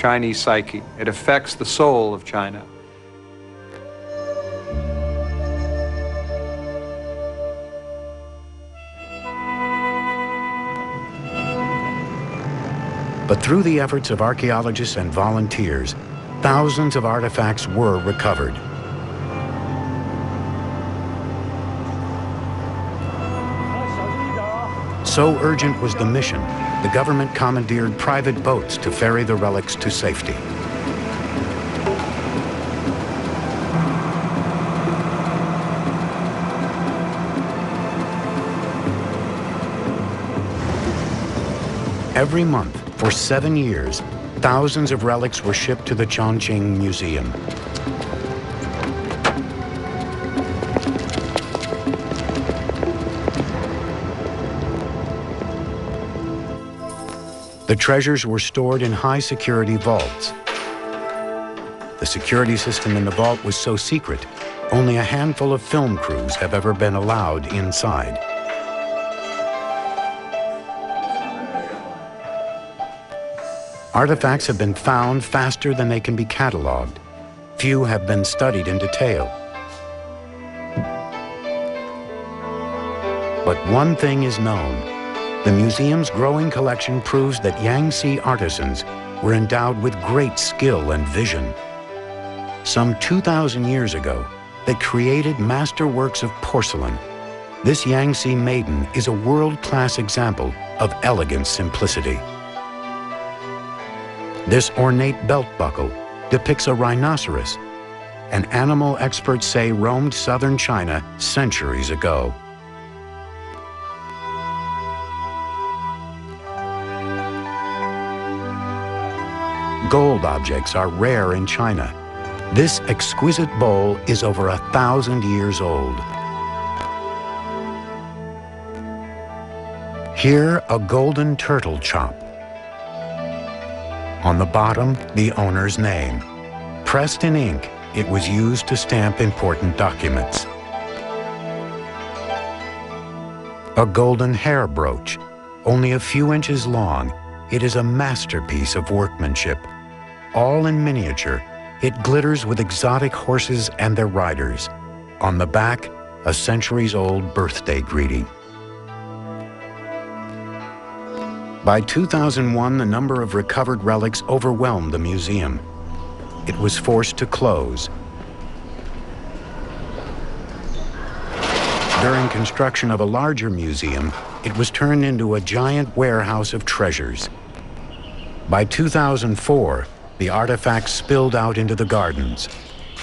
Chinese psyche. It affects the soul of China. But through the efforts of archaeologists and volunteers, thousands of artifacts were recovered. So urgent was the mission, the government commandeered private boats to ferry the relics to safety. Every month, for 7 years, thousands of relics were shipped to the Chongqing Museum. The treasures were stored in high-security vaults. The security system in the vault was so secret, only a handful of film crews have ever been allowed inside. Artifacts have been found faster than they can be cataloged. Few have been studied in detail. But one thing is known. The museum's growing collection proves that Yangtze artisans were endowed with great skill and vision. Some 2,000 years ago, they created masterworks of porcelain. This Yangtze maiden is a world-class example of elegant simplicity. This ornate belt buckle depicts a rhinoceros, an animal experts say roamed southern China centuries ago. Gold objects are rare in China. This exquisite bowl is over 1,000 years old. Here, a golden turtle chop. On the bottom, the owner's name. Pressed in ink, it was used to stamp important documents. A golden hair brooch, only a few inches long, it is a masterpiece of workmanship. All in miniature, it glitters with exotic horses and their riders. On the back, a centuries-old birthday greeting. By 2001, the number of recovered relics overwhelmed the museum. It was forced to close. During construction of a larger museum, it was turned into a giant warehouse of treasures. By 2004, the artifacts spilled out into the gardens.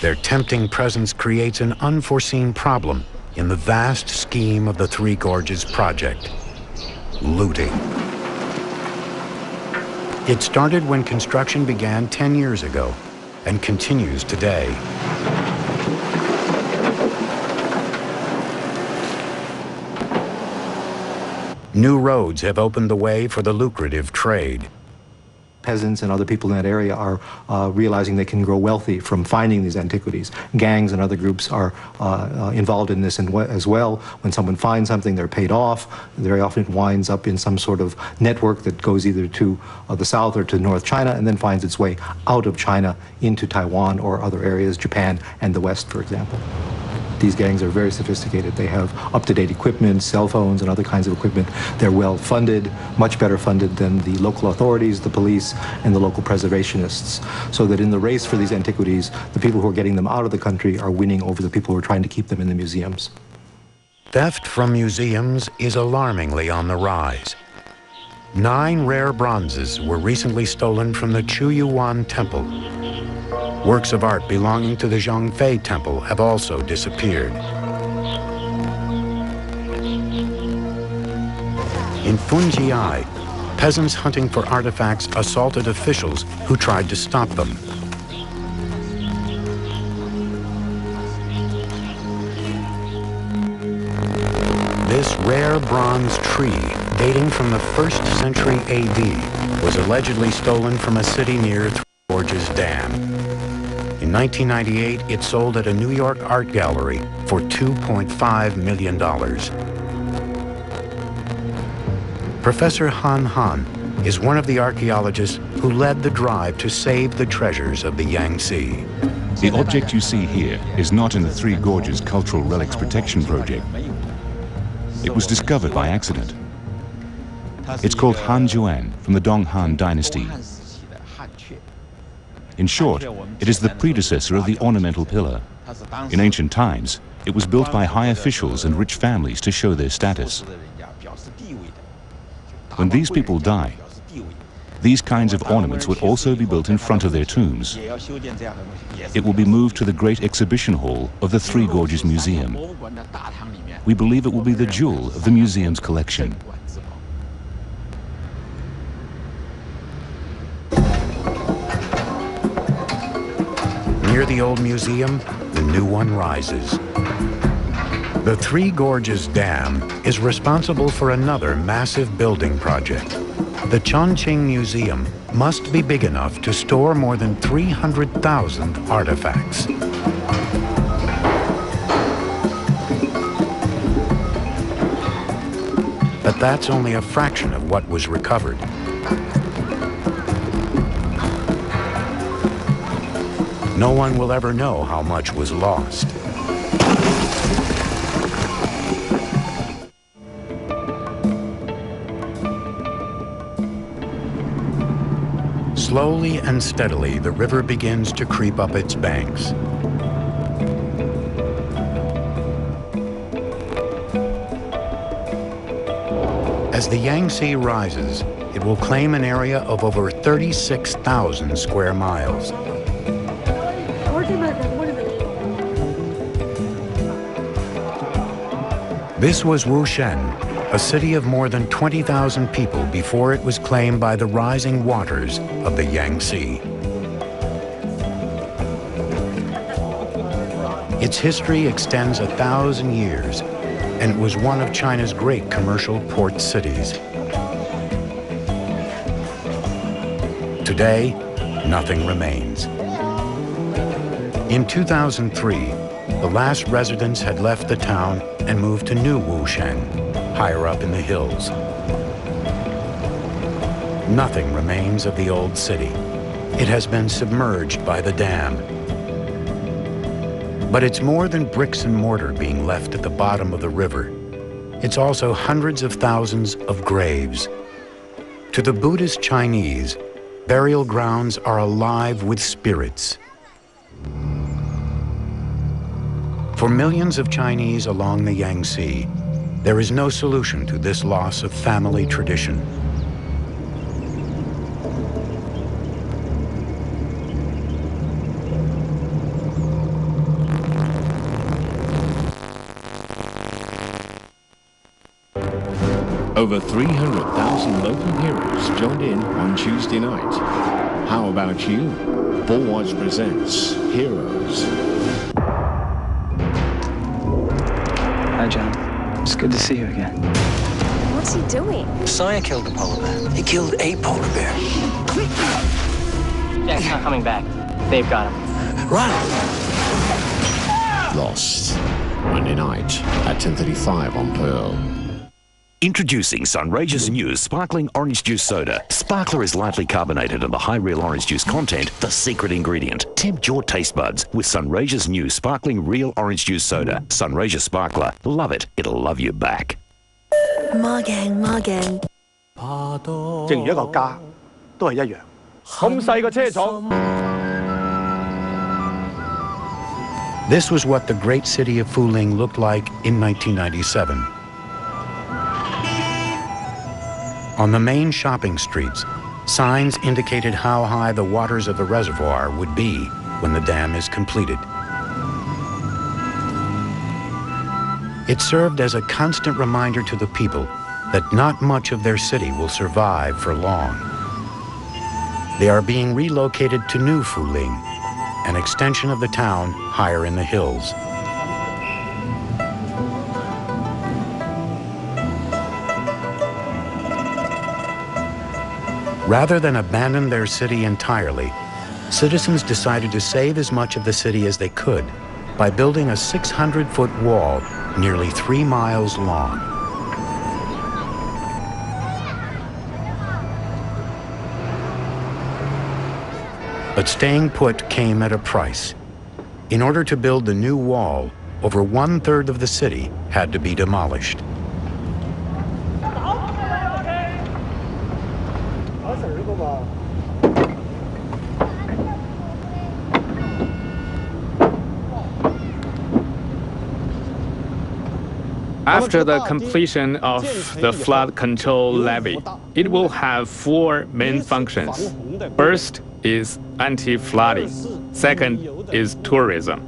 Their tempting presence creates an unforeseen problem in the vast scheme of the Three Gorges project: looting. It started when construction began 10 years ago and continues today. New roads have opened the way for the lucrative trade. Peasants and other people in that area are realizing they can grow wealthy from finding these antiquities. Gangs and other groups are involved in this as well. When someone finds something, they're paid off. Very often it winds up in some sort of network that goes either to the south or to North China and then finds its way out of China into Taiwan or other areas, Japan and the West, for example. These gangs are very sophisticated. They have up-to-date equipment, cell phones and other kinds of equipment. They're well funded, much better funded than the local authorities, the police, and the local preservationists. So that in the race for these antiquities, the people who are getting them out of the country are winning over the people who are trying to keep them in the museums. Theft from museums is alarmingly on the rise. 9 rare bronzes were recently stolen from the Chuyuan Temple. Works of art belonging to the Zhongfei Temple have also disappeared. In Funjiai, peasants hunting for artifacts assaulted officials who tried to stop them. This rare bronze tree, dating from the 1st century AD, was allegedly stolen from a city near Three Gorges Dam. In 1998, it sold at a New York art gallery for $2.5 million. Professor Han Han is one of the archaeologists who led the drive to save the treasures of the Yangtze. The object you see here is not in the Three Gorges Cultural Relics Protection Project. It was discovered by accident. It's called Han Juan from the Dong Han Dynasty. In short, it is the predecessor of the ornamental pillar. In ancient times, it was built by high officials and rich families to show their status. When these people die, these kinds of ornaments would also be built in front of their tombs. It will be moved to the great exhibition hall of the Three Gorges Museum. We believe it will be the jewel of the museum's collection. Near the old museum, the new one rises. The Three Gorges Dam is responsible for another massive building project. The Chongqing Museum must be big enough to store more than 300,000 artifacts. But that's only a fraction of what was recovered. No one will ever know how much was lost. Slowly and steadily, the river begins to creep up its banks. As the Yangtze rises, it will claim an area of over 36,000 square miles. This was Wushen, a city of more than 20,000 people before it was claimed by the rising waters of the Yangtze. Its history extends 1,000 years, and it was one of China's great commercial port cities. Today, nothing remains. In 2003, the last residents had left the town and moved to New Wushen, higher up in the hills. Nothing remains of the old city. It has been submerged by the dam. But it's more than bricks and mortar being left at the bottom of the river. It's also hundreds of thousands of graves. To the Buddhist Chinese, burial grounds are alive with spirits. For millions of Chinese along the Yangtze, there is no solution to this loss of family tradition. Over 300,000 local heroes joined in on Tuesday night. How about you? Bullwatch presents Heroes. Hi, John. It's good to see you again. What's he doing? Saya killed the polar bear. He killed a polar bear. Jack's not coming back. They've got him. Run! Lost. Monday night at 10:35 on Pearl. Introducing Sunrageous New Sparkling Orange Juice Soda. Sparkler is lightly carbonated and the high real orange juice content, the secret ingredient. Tempt your taste buds with Sunrageous New Sparkling Real Orange Juice Soda. Sunrageous Sparkler. Love it. It'll love you back. 正如一個家，都係一樣。咁細個車廠。 This was what the great city of Fuling looked like in 1997. On the main shopping streets, signs indicated how high the waters of the reservoir would be when the dam is completed. It served as a constant reminder to the people that not much of their city will survive for long. They are being relocated to New Fuling, an extension of the town higher in the hills. Rather than abandon their city entirely, citizens decided to save as much of the city as they could by building a 600-foot wall nearly 3 miles long. But staying put came at a price. In order to build the new wall, over 1/3 of the city had to be demolished. After the completion of the flood control levee, it will have 4 main functions. First is anti-flooding. Second is tourism.